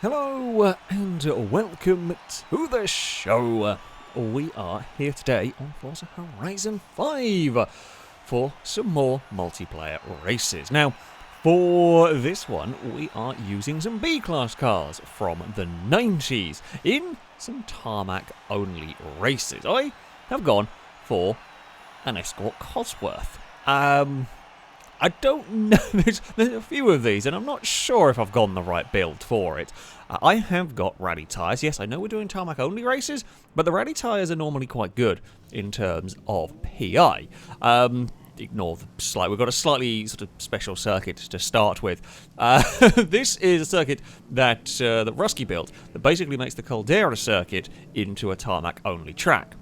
Hello and welcome to the show. We are here today on Forza Horizon 5 for some more multiplayer races. Now, for this one, we are using some B-class cars from the 90s in some tarmac-only races. I have gone for an Escort Cosworth. I don't know, there's a few of these, and I'm not sure if I've gone the right build for it. I have got rally tyres. Yes, I know we're doing tarmac-only races, but the rally tyres are normally quite good in terms of PI. Ignore the slight. We've got a slightly sort of special circuit to start with. This is a circuit that Rusky built that basically makes the Caldera circuit into a tarmac-only track.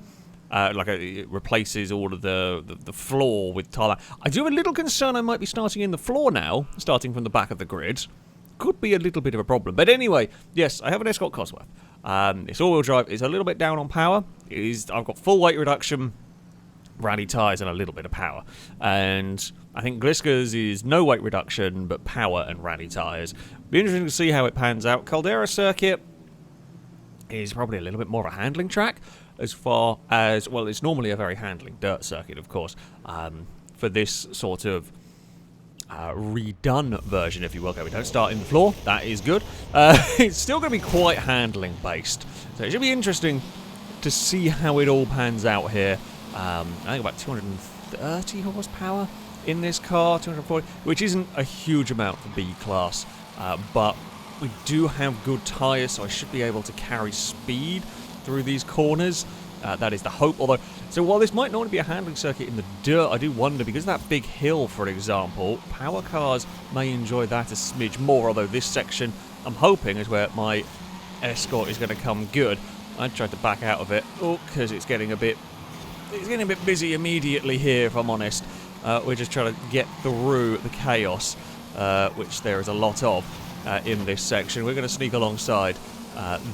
It replaces all of the floor with tarmac. I do have a little concern I might be starting in the floor now, starting from the back of the grid. Could be a little bit of a problem. But anyway, yes, I have an Escort Cosworth. It's all-wheel drive. It's a little bit down on power. I've got full weight reduction, rally tyres, and a little bit of power. And I think Gliska's is no weight reduction, but power and rally tyres. Be interesting to see how it pans out. Caldera circuit is probably a little bit more of a handling track. As far as, well, it's normally a very handling dirt circuit, of course. For this sort of redone version, if you will. Okay, we don't start in the floor. That is good. It's still going to be quite handling based. So it should be interesting to see how it all pans out here. I think about 230 horsepower in this car, 240, which isn't a huge amount for B-class. But we do have good tyres, so I should be able to carry speed through these corners. That is the hope. Although, so while this might not be a handling circuit in the dirt, I do wonder, because of that big hill, for example, power cars may enjoy that a smidge more. Although this section, I'm hoping, is where my Escort is going to come good. I tried to back out of it, because it's getting a bit busy immediately here, if I'm honest. We're just trying to get through the chaos, which there is a lot of in this section. We're going to sneak alongside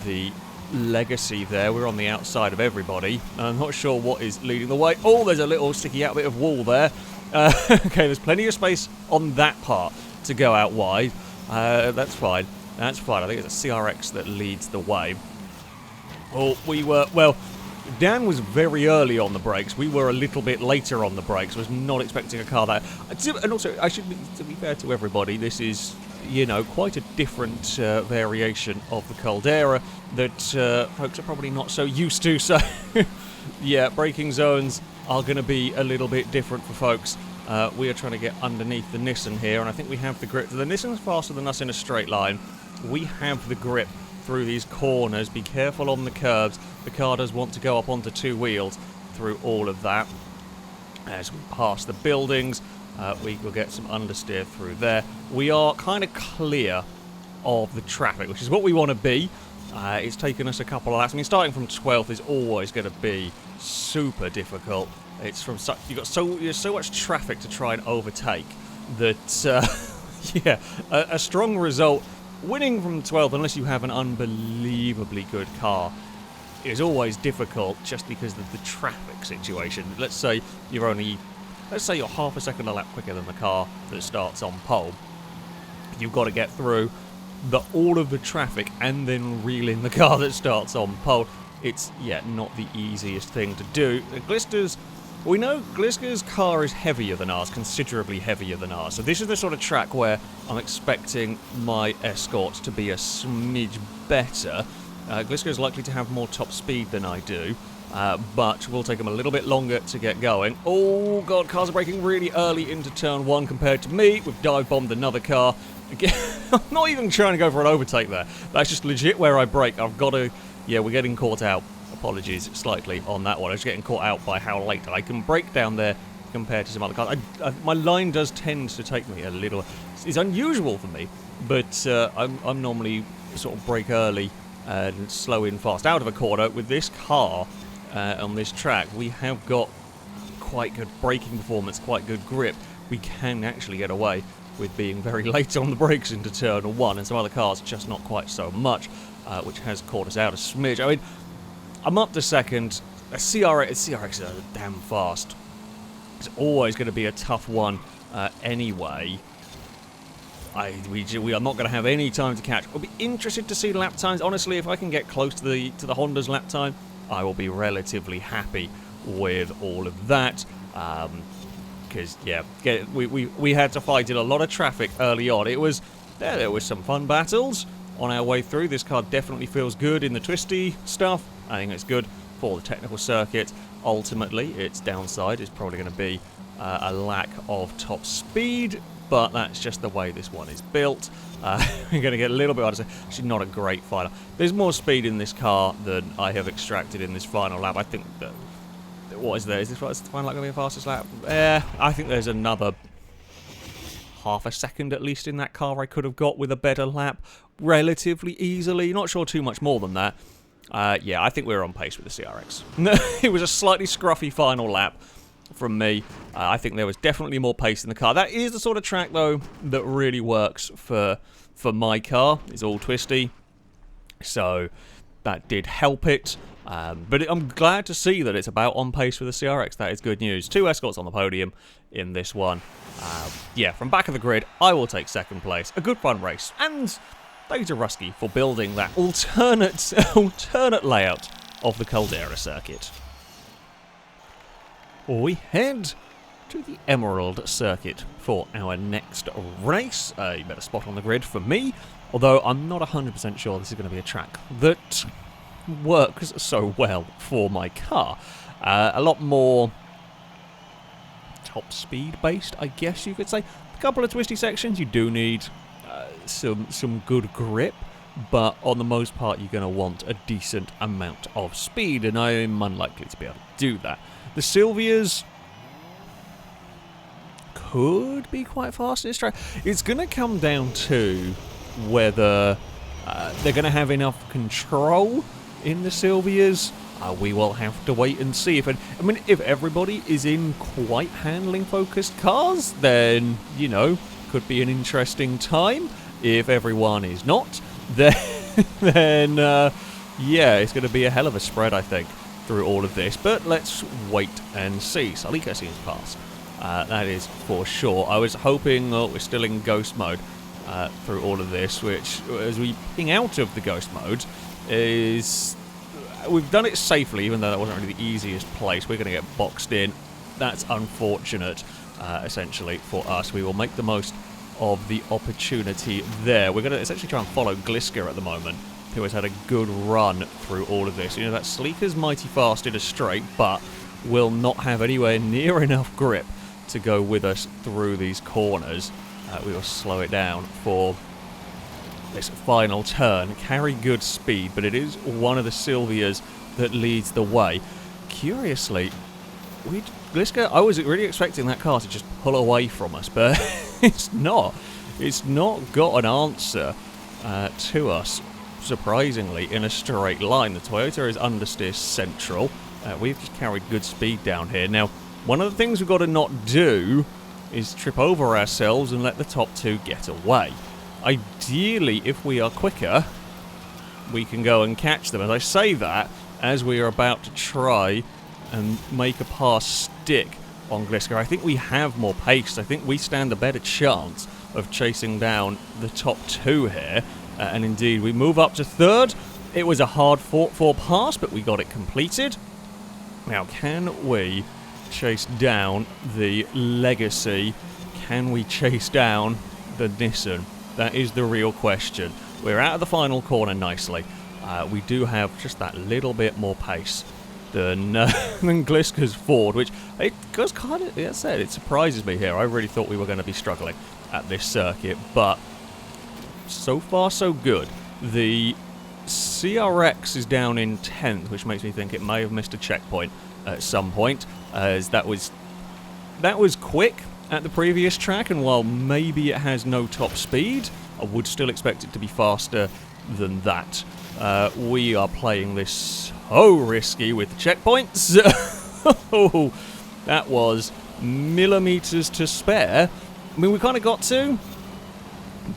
the Legacy there. We're on the outside of everybody. I'm not sure what is leading the way. Oh, there's a little sticky out bit of wall there. Okay, there's plenty of space on that part to go out wide. That's fine. That's fine. I think it's a CRX that leads the way. Oh, well, Dan was very early on the brakes. We were a little bit later on the brakes. I was not expecting a car that... And also, to be fair to everybody, this is, you know, quite a different variation of the Caldera that folks are probably not so used to. So, yeah, braking zones are going to be a little bit different for folks. We are trying to get underneath the Nissan here, and I think we have the grip. The Nissan's faster than us in a straight line. We have the grip through these corners. Be careful on the curbs. The car does want to go up onto two wheels through all of that. As we pass the buildings, we will get some understeer through there. We are kind of clear of the traffic, which is what we want to be. It's taken us a couple of laps. I mean, starting from 12th is always going to be super difficult. It's from there's so much traffic to try and overtake that yeah, a strong result. Winning from 12th, unless you have an unbelievably good car, is always difficult just because of the traffic situation. Let's say you're half a second a lap quicker than the car that starts on pole. You've got to get through all of the traffic and then reel in the car that starts on pole. It's, yeah, not the easiest thing to do. We know Gliska's car is heavier than ours, considerably heavier than ours. So this is the sort of track where I'm expecting my Escort to be a smidge better. Gliska is likely to have more top speed than I do, but will take him a little bit longer to get going. Oh god, cars are braking really early into turn 1 compared to me. We've dive bombed another car. Again, I'm not even trying to go for an overtake there. That's just legit where I brake. I've got to... Yeah, we're getting caught out. Apologies slightly on that one. I was getting caught out by how late I can brake down there compared to some other cars. My line does tend to take me a little... It's unusual for me, but I'm normally sort of brake early and slow in fast out of a corner. With this car on this track, we have got quite good braking performance, quite good grip. We can actually get away with being very late on the brakes into turn 1, and some other cars just not quite so much, which has caught us out a smidge. I mean, I'm up to second. A CRX is damn fast. It's always going to be a tough one anyway. we are not going to have any time to catch. We'll be interested to see lap times. Honestly, if I can get close to the Honda's lap time, I will be relatively happy with all of that. Because we had to fight in a lot of traffic early on. There was some fun battles on our way through. This car definitely feels good in the twisty stuff. I think it's good for the technical circuit. Ultimately, its downside is probably going to be a lack of top speed, but that's just the way this one is built. We're going to get a little bit harder. Actually, not a great final. There's more speed in this car than I have extracted in this final lap. I think that... What is there? Is this the final lap going to be the fastest lap? I think there's another half a second at least in that car I could have got with a better lap relatively easily. Not sure too much more than that. Yeah, I think we're on pace with the CRX. It was a slightly scruffy final lap from me. I think there was definitely more pace in the car. That is the sort of track, though, that really works for my car. It's all twisty, so that did help it. But I'm glad to see that it's about on pace with the CRX. That is good news. 2 Escorts on the podium in this one. Yeah, from back of the grid, I will take second place. A good fun race. And thank you to Rusky for building that alternate layout of the Caldera circuit. We head to the Emerald circuit for our next race. A better spot on the grid for me, although I'm not 100% sure this is going to be a track that works so well for my car. A lot more top speed based, I guess you could say. A couple of twisty sections, you do need some good grip, but on the most part you're going to want a decent amount of speed, and I'm unlikely to be able to do that. The Silvias could be quite fast in this track. It's going to come down to whether they're going to have enough control in the Silvias. We will have to wait and see. If everybody is in quite handling-focused cars, then, you know, could be an interesting time. If everyone is not, then yeah, it's going to be a hell of a spread, I think, through all of this. But let's wait and see. Salika seems fast. That is for sure. I was hoping we're still in ghost mode through all of this, which, as we ping out of the ghost mode, is... We've done it safely, even though that wasn't really the easiest place. We're going to get boxed in. That's unfortunate, essentially, for us. We will make the most of the opportunity there. We're going to essentially try and follow Gliska at the moment, who has had a good run through all of this. You know, that Sleeker's mighty fast in a straight, but will not have anywhere near enough grip to go with us through these corners. We will slow it down for this final turn. Carry good speed, but it is one of the Silvias that leads the way. Curiously, Gliska, I was really expecting that car to just pull away from us, but it's not. It's not got an answer to us, surprisingly, in a straight line. The Toyota is understeer central. We've just carried good speed down here. Now, one of the things we've got to not do is trip over ourselves and let the top two get away. Ideally, if we are quicker, we can go and catch them. As I say that, as we are about to try and make a pass stick on Gliska, I think we have more pace. I think we stand a better chance of chasing down the top two here. And indeed, we move up to third. It was a hard fought-for pass, but we got it completed. Now, can we chase down the Legacy? Can we chase down the Nissan? That is the real question. We're out of the final corner nicely. We do have just that little bit more pace than Gliska's Ford, which it goes kind of, as I said, it surprises me here. I really thought we were going to be struggling at this circuit, but so far so good. The CRX is down in 10th, which makes me think it may have missed a checkpoint at some point, as that was quick at the previous track, and while maybe it has no top speed, I would still expect it to be faster than that. We are playing this so risky with the checkpoints. Oh, that was millimeters to spare. I mean, we kind of got to,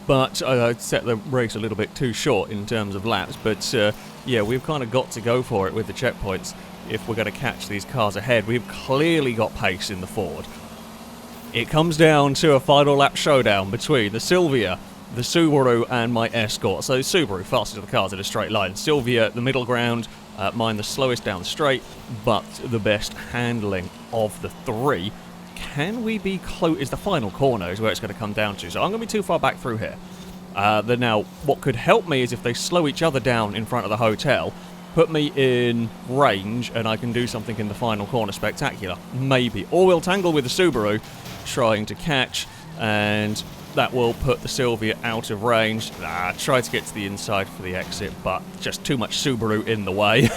but I set the race a little bit too short in terms of laps. But yeah, we've kind of got to go for it with the checkpoints if we're going to catch these cars ahead. We've clearly got pace in the Ford. it comes down to a final lap showdown between the Silvia, the Subaru, and my Escort. So Subaru, fastest of the cars in a straight line. Silvia, the middle ground, mine the slowest down the straight, but the best handling of the three. Can we be close? Is the final corner is where it's going to come down to. So I'm going to be too far back through here. Now, what could help me is if they slow each other down in front of the hotel, put me in range, and I can do something in the final corner spectacular. Maybe. Or we'll tangle with the Subaru, trying to catch, and that will put the Silvia out of range. Try to get to the inside for the exit, but just too much Subaru in the way.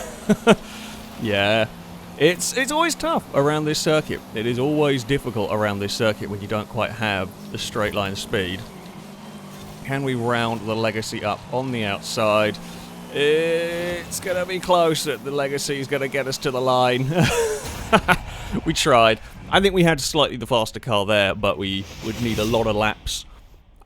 Yeah. It's always tough around this circuit. It is always difficult around this circuit when you don't quite have the straight line speed. Can we round the Legacy up on the outside? It's going to be close. The Legacy is going to get us to the line. We tried. I think we had slightly the faster car there, but we would need a lot of laps.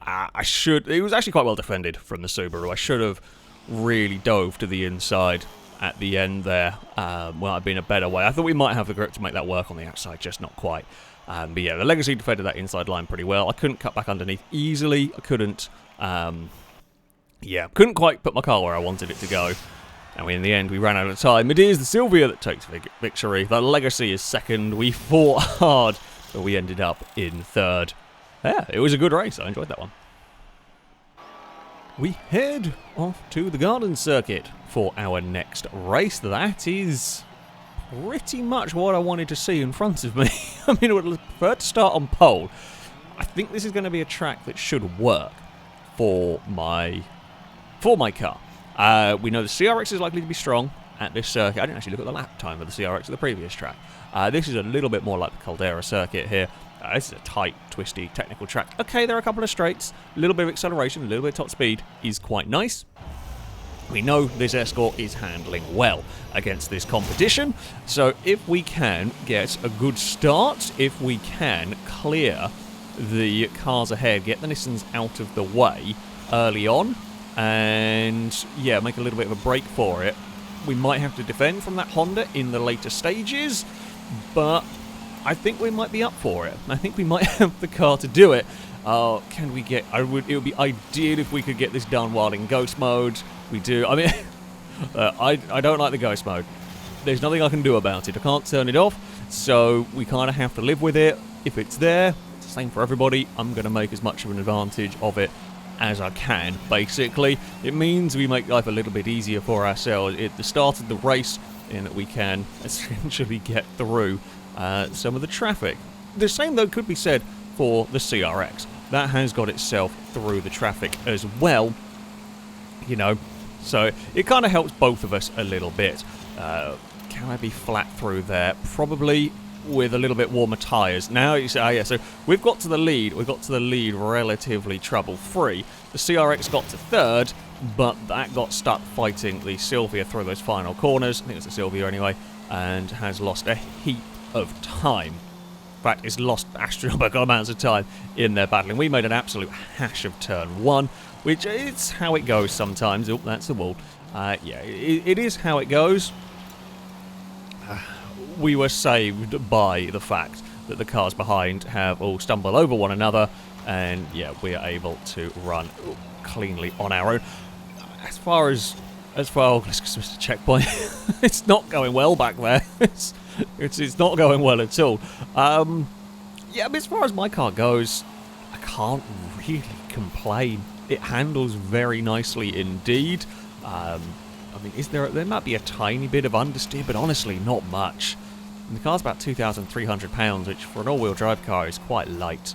It was actually quite well defended from the Subaru. I should have really dove to the inside at the end there. Well, I'd been a better way. I thought we might have the grip to make that work on the outside, just not quite. But yeah, the Legacy defended that inside line pretty well. I couldn't cut back underneath easily. I couldn't, couldn't quite put my car where I wanted it to go. And in the end, we ran out of time. It is the Silvia that takes victory. The Legacy is second. We fought hard, but we ended up in third. Yeah, it was a good race. I enjoyed that one. We head off to the Garden Circuit for our next race. That is pretty much what I wanted to see in front of me. I mean, I would prefer to start on pole. I think this is going to be a track that should work for my car. We know the CRX is likely to be strong at this circuit. I didn't actually look at the lap time of the CRX at the previous track. This is a little bit more like the Caldera circuit here. This is a tight, twisty, technical track. Okay, there are a couple of straights. A little bit of acceleration, a little bit of top speed is quite nice. We know this Escort is handling well against this competition. So if we can get a good start, if we can clear the cars ahead, get the Nissans out of the way early on, and yeah, make a little bit of a break for it, we might have to defend from that Honda in the later stages, but I think we might be up for it. I think we might have the car to do it. Can we get... It would be ideal if we could get this done while in ghost mode. We do. I mean, I don't like the ghost mode. There's nothing I can do about it. I can't turn it off, so we kind of have to live with it. If it's there, it's the same for everybody. I'm going to make as much of an advantage of it as I can, basically. It means we make life a little bit easier for ourselves at the start of the race, in that we can essentially get through some of the traffic. The same, though, could be said for the CRX. That has got itself through the traffic as well, you know, so it kind of helps both of us a little bit. Can I be flat through there? Probably, with a little bit warmer tyres. Now, you say, so we've got to the lead. We've got to the lead relatively trouble-free. The CRX got to third, but that got stuck fighting the Silvia through those final corners. I think it's the Silvia anyway, and has lost a heap of time. In fact, it's lost astronomical amounts of time in their battling. We made an absolute hash of turn one, which is how it goes sometimes. Oh, that's the wall. Yeah, it is how it goes. We were saved by the fact that the cars behind have all stumbled over one another, and yeah, we are able to run cleanly on our own. As far as let's just checkpoint. It's not going well back there. It's not going well at all. Yeah, but as far as my car goes, I can't really complain. It handles very nicely indeed. I mean, there might be a tiny bit of understeer, but honestly, not much. And the car's about 2,300 pounds, which for an all-wheel drive car is quite light.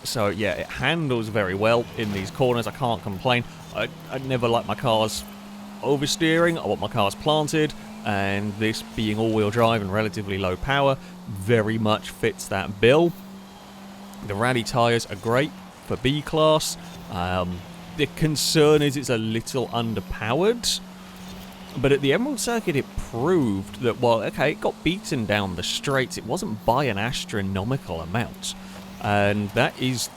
So yeah, it handles very well in these corners. I can't complain. I never like my cars oversteering. I want my cars planted, and this being all-wheel drive and relatively low power very much fits that bill. The rally tyres are great for B-Class. The concern is it's a little underpowered. But at the Emerald Circuit, it proved that, well, okay, it got beaten down the straights. It wasn't by an astronomical amount. And that is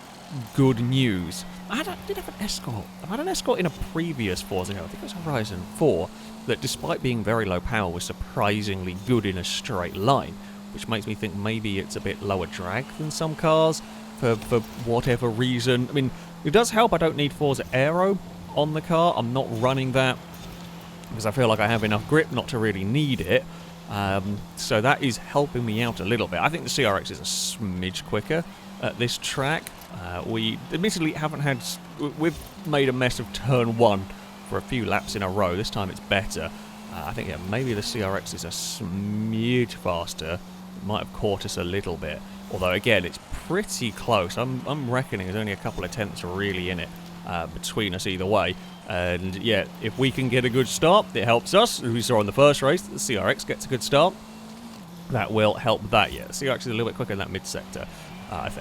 good news. I did have an Escort. I had an Escort in a previous Forza. I think it was Horizon 4, that despite being very low power was surprisingly good in a straight line. which makes me think maybe it's a bit lower drag than some cars for whatever reason. I mean, it does help I don't need Forza Aero on the car. I'm not running that because I feel like I have enough grip not to really need it. So that is helping me out a little bit. I think the CRX is a smidge quicker at this track. We admittedly haven't had... We've made a mess of turn 1 for a few laps in a row. This time it's better. I think maybe the CRX is a smidge faster. It might have caught us a little bit. Although, again, it's pretty close. I'm reckoning there's only a couple of tenths really in it between us either way. And, yeah, if we can get a good start, it helps us. As we saw in the first race, the CRX gets a good start. That will help that, yeah. The CRX is a little bit quicker in that mid-sector.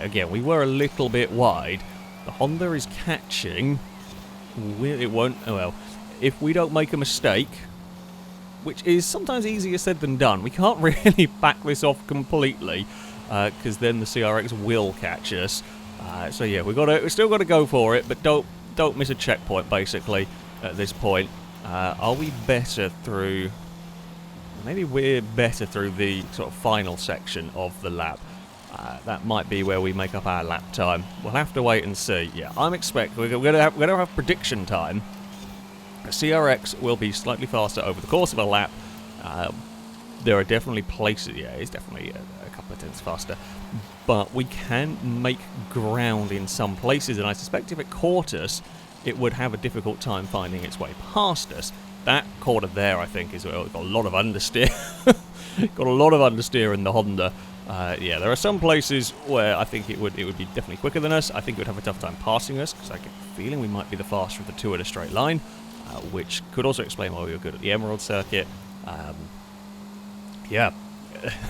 Again, we were a little bit wide. The Honda is catching. It won't... Well, if we don't make a mistake... which is sometimes easier said than done. We can't really back this off completely, because then the CRX will catch us. So yeah, we still got to go for it, but don't miss a checkpoint. Basically, at this point, are we better through? Maybe we're better through the sort of final section of the lap. That might be where we make up our lap time. We'll have to wait and see. Yeah, I'm expecting we're gonna have prediction time. The CRX will be slightly faster over the course of a lap. There are definitely places... Yeah, it's definitely a couple of tenths faster. But we can make ground in some places, and I suspect if it caught us, it would have a difficult time finding its way past us. That corner there, I think, is got a lot of understeer. Got a lot of understeer in the Honda. Yeah, there are some places where I think it would be definitely quicker than us. I think it would have a tough time passing us, because I get the feeling we might be the faster of the two in a straight line. Which could also explain why we were good at the Emerald Circuit. Yeah,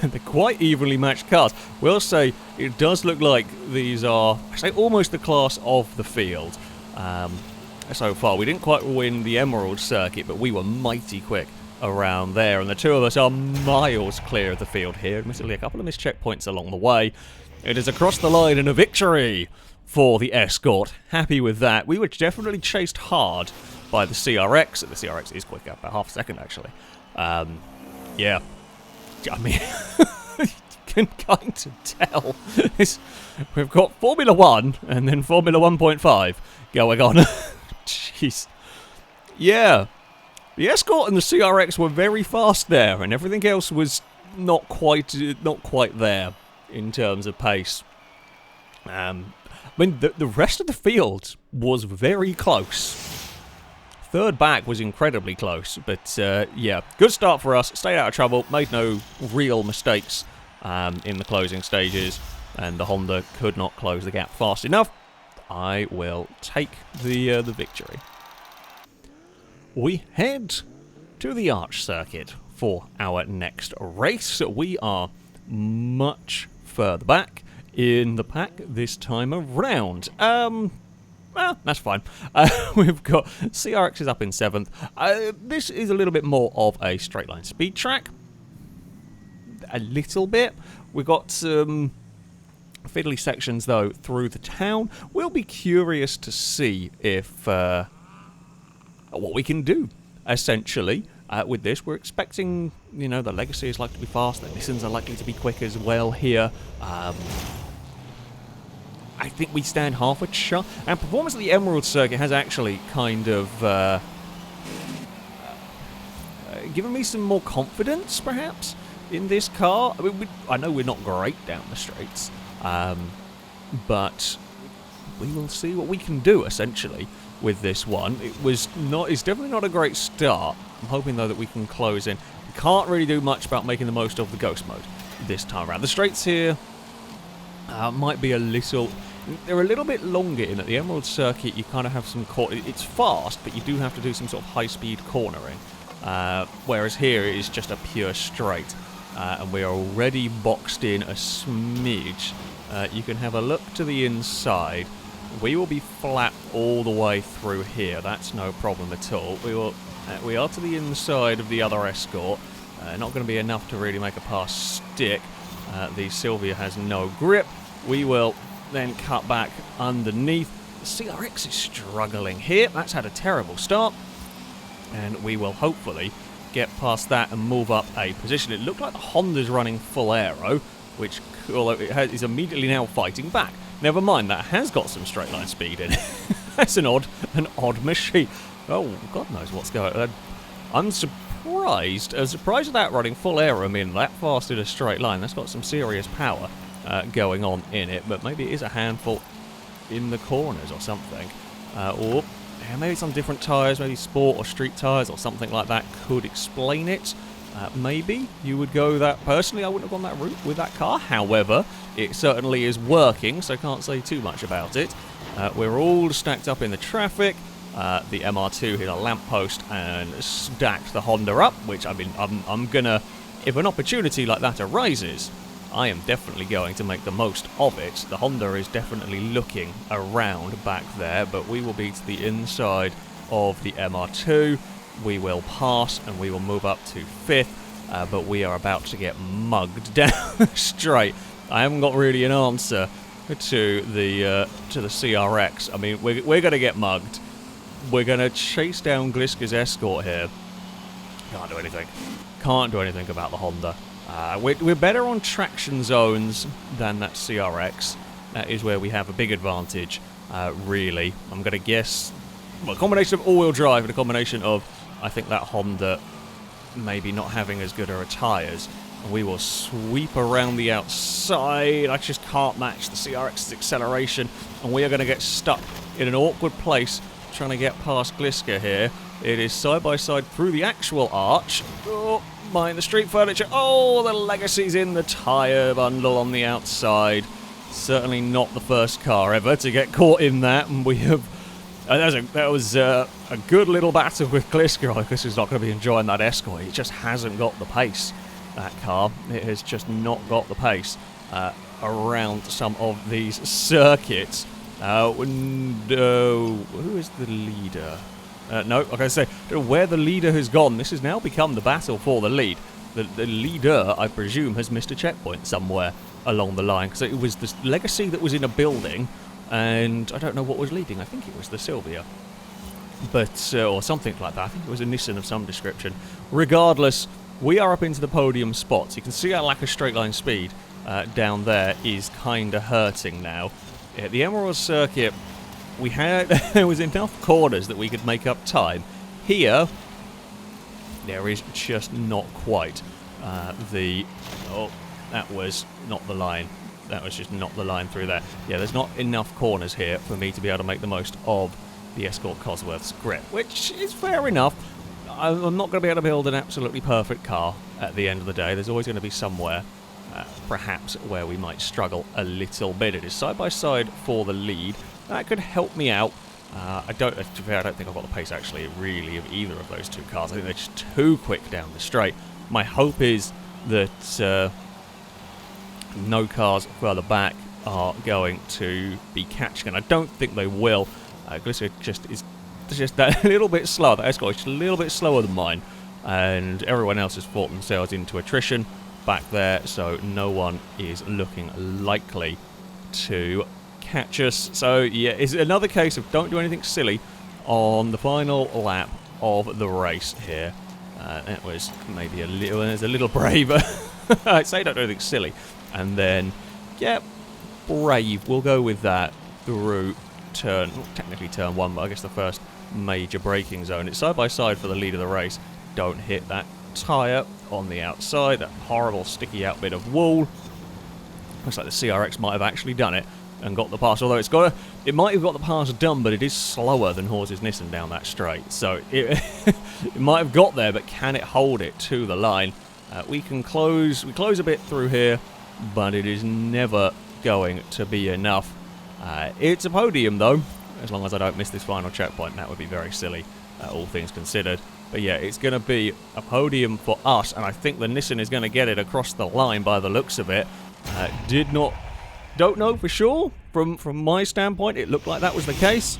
they're quite evenly matched cars. We'll say it does look like these are, I say, almost the class of the field. So far, we didn't quite win the Emerald Circuit, but we were mighty quick around there, and the two of us are miles clear of the field here. Admittedly, a couple of missed checkpoints along the way. It is across the line and a victory for the Escort. Happy with that. We were definitely chased hard by the CRX. The CRX is quicker, about half a second actually. Yeah, I mean, you can kind of tell. We've got Formula 1 and then Formula 1.5 going on. Jeez. Yeah, the Escort and the CRX were very fast there, and everything else was not quite there in terms of pace. I mean, the rest of the field was very close. Third back was incredibly close, but yeah, good start for us. Stayed out of trouble, made no real mistakes in the closing stages, and the Honda could not close the gap fast enough. I will take the victory. We head to the Arch Circuit for our next race. We are much further back in the pack this time around. Well, that's fine. We've got CRX is up in 7th. This is a little bit more of a straight line speed track. A little bit. We've got some fiddly sections, though, through the town. We'll be curious to see if what we can do, essentially. With this, we're expecting, you know, the Legacy is likely to be fast. The Nissans are likely to be quick as well here. I think we stand half a shot. And performance of the Emerald Circuit has actually kind of given me some more confidence, perhaps, in this car. I mean, I know we're not great down the straights, but we will see what we can do, essentially, with this one. It's definitely not a great start. I'm hoping, though, that we can close in. We can't really do much about making the most of the Ghost Mode this time around. The straights here might be a little... They're a little bit longer in at the Emerald Circuit. You kind of have some... It's fast, but you do have to do some sort of high-speed cornering. Whereas here it is just a pure straight. And we are already boxed in a smidge. You can have a look to the inside. We will be flat all the way through here. That's no problem at all. We are to the inside of the other Escort. Not going to be enough to really make a pass stick. The Sylvia has no grip. We will then cut back underneath. The CRX is struggling here. That's had a terrible start. And we will hopefully get past that and move up a position. It looked like the Honda's running full aero, which, although is immediately now fighting back. Never mind, that has got some straight line speed in it. That's an odd machine. Oh, God knows what's going on. I'm surprised. Surprised at that running full aero, I mean, that fast in a straight line. That's got some serious power going on in it, but maybe it is a handful in the corners or something. Or yeah, maybe it's on different tyres, maybe sport or street tyres or something like that could explain it. Maybe you would go that. Personally, I wouldn't have gone that route with that car. However, it certainly is working, so I can't say too much about it. We're all stacked up in the traffic. The MR2 hit a lamppost and stacked the Honda up, which I mean, I'm gonna, if an opportunity like that arises, I am definitely going to make the most of it. The Honda is definitely looking around back there, but we will be to the inside of the MR2. We will pass and we will move up to 5th, but we are about to get mugged down straight. I haven't got really an answer to the CRX. I mean, we're going to get mugged. We're going to chase down Gliska's Escort here. Can't do anything. Can't do anything about the Honda. We're better on traction zones than that CRX. That is where we have a big advantage, really. I'm going to guess, well, a combination of all-wheel drive and a combination of, I think, that Honda maybe not having as good a tyres. We will sweep around the outside. I just can't match the CRX's acceleration, and we are going to get stuck in an awkward place trying to get past Gliska here. It is side-by-side through the actual arch. Oh, mind the street furniture. Oh, the Legacy's in the tyre bundle on the outside. Certainly not the first car ever to get caught in that, and we have... that was a good little battle with Gliska. Gliska's not going to be enjoying that Escort. It just hasn't got the pace, that car. It has just not got the pace around some of these circuits. Who is the leader? No, like I say, where the leader has gone, this has now become the battle for the lead. The leader, I presume, has missed a checkpoint somewhere along the line, because it was the Legacy that was in a building, and I don't know what was leading. I think it was the Sylvia, but or something like that. I think it was a Nissan of some description. Regardless, we are up into the podium spots. You can see our lack of straight line speed down there is kind of hurting now. At the Emerald Circuit, we had there was enough corners that we could make up time. Here, there is just not quite oh, that was not the line. That was just not the line through there. Yeah, there's not enough corners here for me to be able to make the most of the Escort Cosworth's grip, which is fair enough. I'm not going to be able to build an absolutely perfect car at the end of the day. There's always going to be somewhere, perhaps, where we might struggle a little bit. It is side-by-side for the lead. That could help me out. I don't think I've got the pace, actually, really, of either of those two cars. I think they're just too quick down the straight. My hope is that no cars further back are going to be catching, and I don't think they will. Gliska is just that little bit slower. The Escort is just a little bit slower than mine, and everyone else has fought themselves into attrition back there, so no one is looking likely to catch us. So yeah, it's another case of don't do anything silly on the final lap of the race here. That was maybe a little braver. I'd say don't do anything silly, and then yeah, brave. We'll go with that through technically turn 1, but I guess the first major braking zone. It's side by side for the lead of the race. Don't hit that tyre on the outside, that horrible sticky out bit of wall. Looks like the CRX might have actually done it and got the pass, although it might have got the pass done, but it is slower than Horse's Nissan down that straight, so it might have got there, but can it hold it to the line? We close a bit through here, but it is never going to be enough. It's a podium though, as long as I don't miss this final checkpoint. That would be very silly, all things considered. But yeah, it's going to be a podium for us, and I think the Nissan is going to get it across the line by the looks of it. Don't know for sure. From my standpoint, it looked like that was the case.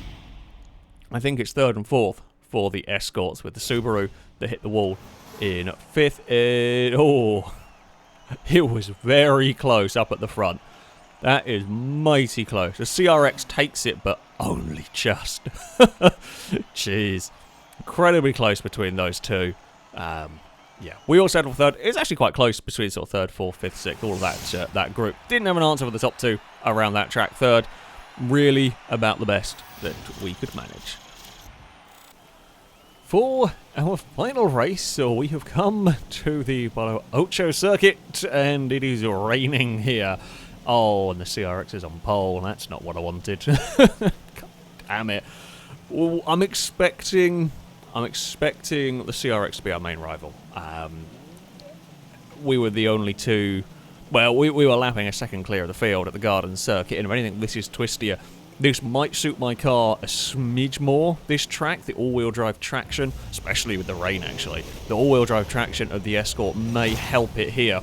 I think it's 3rd and 4th for the Escorts, with the Subaru that hit the wall in 5th. It was very close up at the front. That is mighty close. The CRX takes it, but only just. Jeez. Incredibly close between those two. Yeah, we all settled for third. It's actually quite close between sort of third, fourth, fifth, sixth, all of that group. Didn't have an answer for the top two around that track. Third, really about the best that we could manage. For our final race, so we have come to the Ocho circuit, and it is raining here. Oh, and the CRX is on pole. That's not what I wanted. God damn it. Well, I'm expecting the CRX to be our main rival. We were the only two. Well, we were lapping a second clear of the field at the Garden Circuit, and if anything, this is twistier. This might suit my car a smidge more, this track, the all-wheel drive traction, especially with the rain, actually. The all-wheel drive traction of the Escort may help it here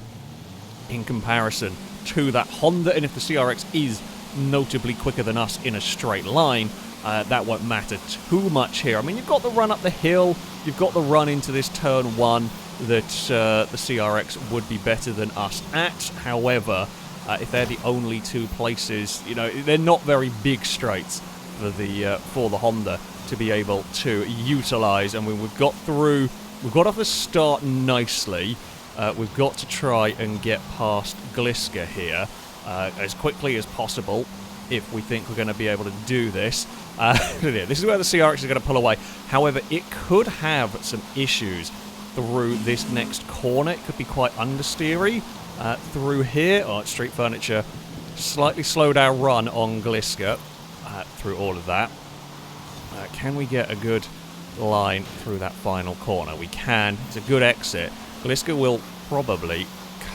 in comparison to that Honda, and if the CRX is notably quicker than us in a straight line, that won't matter too much here. I mean, you've got the run up the hill, you've got the run into this turn one that the CRX would be better than us at. However, if they're the only two places, you know, they're not very big straights for the Honda to be able to utilise. And we've got off the start nicely. We've got to try and get past Gliska here as quickly as possible if we think we're going to be able to do this. This is where the CRX is going to pull away. However, it could have some issues through this next corner. It could be quite understeery through here. Oh, Street Furniture slightly slowed our run on Gliska through all of that. Can we get a good line through that final corner? We can. It's a good exit. Gliska will probably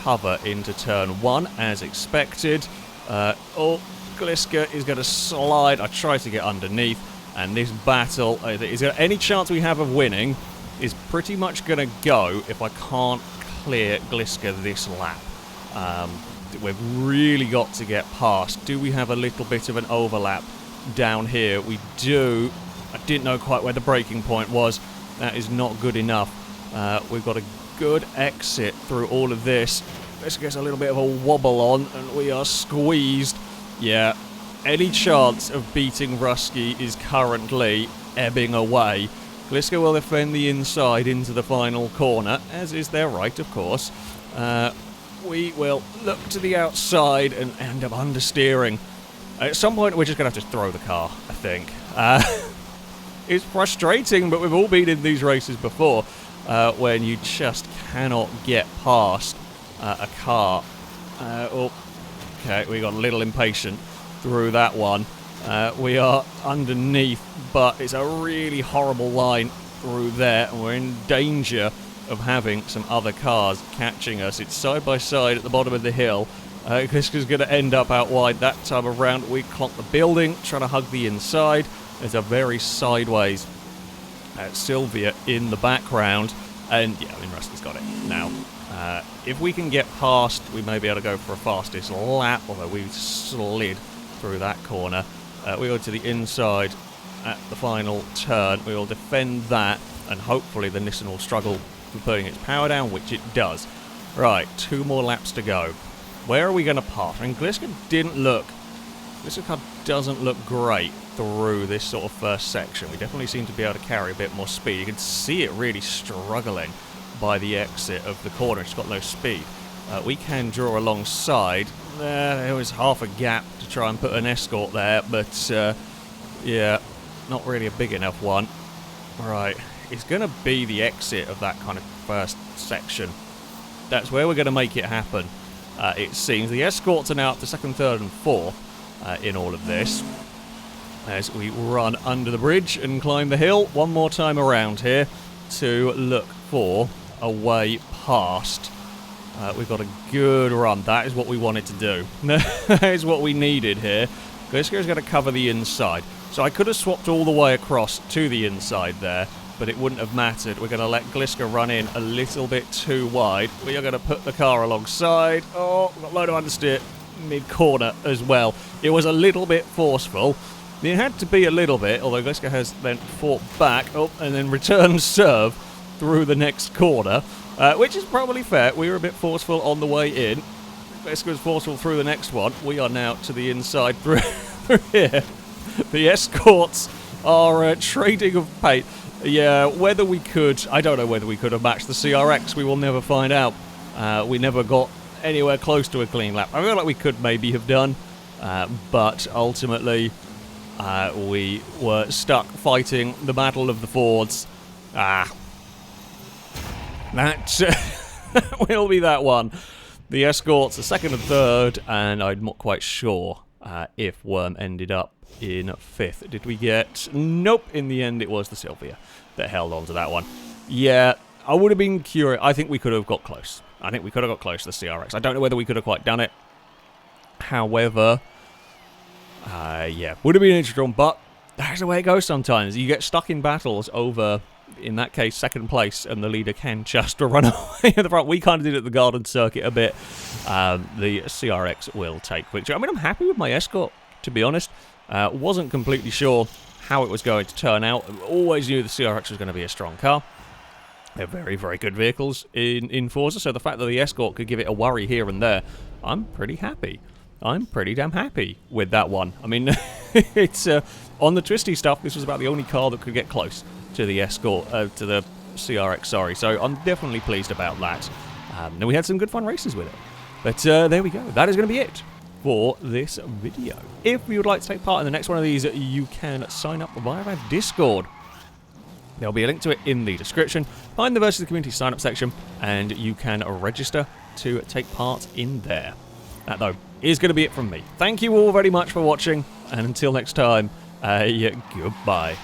cover into turn one as expected. Gliska is going to slide. I try to get underneath, and this battle, any chance we have of winning is pretty much going to go if I can't clear Gliska this lap. We've really got to get past. Do we have a little bit of an overlap down here? We do. I didn't know quite where the braking point was. That is not good enough. We've got a good exit through all of this. This gets a little bit of a wobble on, and we are squeezed. Yeah, any chance of beating Rusky is currently ebbing away. Gliska will defend the inside into the final corner, as is their right, of course. We will look to the outside and end up understeering. At some point, we're just going to have to throw the car, I think. It's frustrating, but we've all been in these races before when you just cannot get past a car. Okay, we got a little impatient through that one. We are underneath, but it's a really horrible line through there, and we're in danger of having some other cars catching us. It's side by side at the bottom of the hill. Gliska's going to end up out wide that time around. We clock the building, trying to hug the inside. There's a very sideways Sylvia in the background, and yeah, I mean, Rusty's got it now. If we can get past, we may be able to go for a fastest lap, although we slid through that corner. We go to the inside at the final turn. We will defend that, and hopefully the Nissan will struggle with putting its power down, which it does. Right, 2 more laps to go. Where are we going to pass? I mean, Gliska doesn't look great through this sort of first section. We definitely seem to be able to carry a bit more speed. You can see it really struggling by the exit of the corner. It's got no speed. We can draw alongside. There was half a gap to try and put an Escort there, but yeah, not really a big enough one. Right, it's going to be the exit of that kind of first section. That's where we're going to make it happen, it seems. The Escorts are now up to second, third and fourth in all of this, as we run under the bridge and climb the hill one more time around here to look for a way past. We've got a good run. That is what we wanted to do. That is what we needed here. Gliska is going to cover the inside. So I could have swapped all the way across to the inside there, but it wouldn't have mattered. We're going to let Gliska run in a little bit too wide. We are going to put the car alongside. Oh, we've got a load of understeer mid-corner as well. It was a little bit forceful. It had to be a little bit, although Gliska has then fought back, and then returned serve through the next corner, which is probably fair. We were a bit forceful on the way in. Gliska was forceful through the next one. We are now to the inside through here. The Escorts our trading of paint. Yeah, whether we could, I don't know whether we could have matched the CRX. We will never find out. We never got anywhere close to a clean lap. I feel like we could maybe have done, but ultimately we were stuck fighting the Battle of the Fords. That will be that one. The Escorts, a second and third, and I'm not quite sure if Worm ended up in 5th. Did we get... Nope, in the end it was the Sylvia that held on to that one. Yeah, I would have been curious. I think we could have got close. I think we could have got close to the CRX. I don't know whether we could have quite done it. However, yeah, would have been interesting, but that's the way it goes sometimes. You get stuck in battles over, in that case, second place, and the leader can just run away at the front. We kind of did it at the Garden Circuit a bit. The CRX will take victory. I mean, I'm happy with my Escort, to be honest. Wasn't completely sure how it was going to turn out. Always knew the CRX was going to be a strong car. They're very, very good vehicles in Forza, so the fact that the Escort could give it a worry here and there, I'm pretty happy. I'm pretty damn happy with that one. I mean, it's on the twisty stuff, this was about the only car that could get close to the Escort, to the CRX, sorry. So I'm definitely pleased about that. And we had some good fun races with it. But there we go. That is going to be it for this video. If you would like to take part in the next one of these, you can sign up via our Discord. There'll be a link to it in the description. Find the Versus the Community sign-up section, and you can register to take part in there. That, though, is going to be it from me. Thank you all very much for watching, and until next time, goodbye.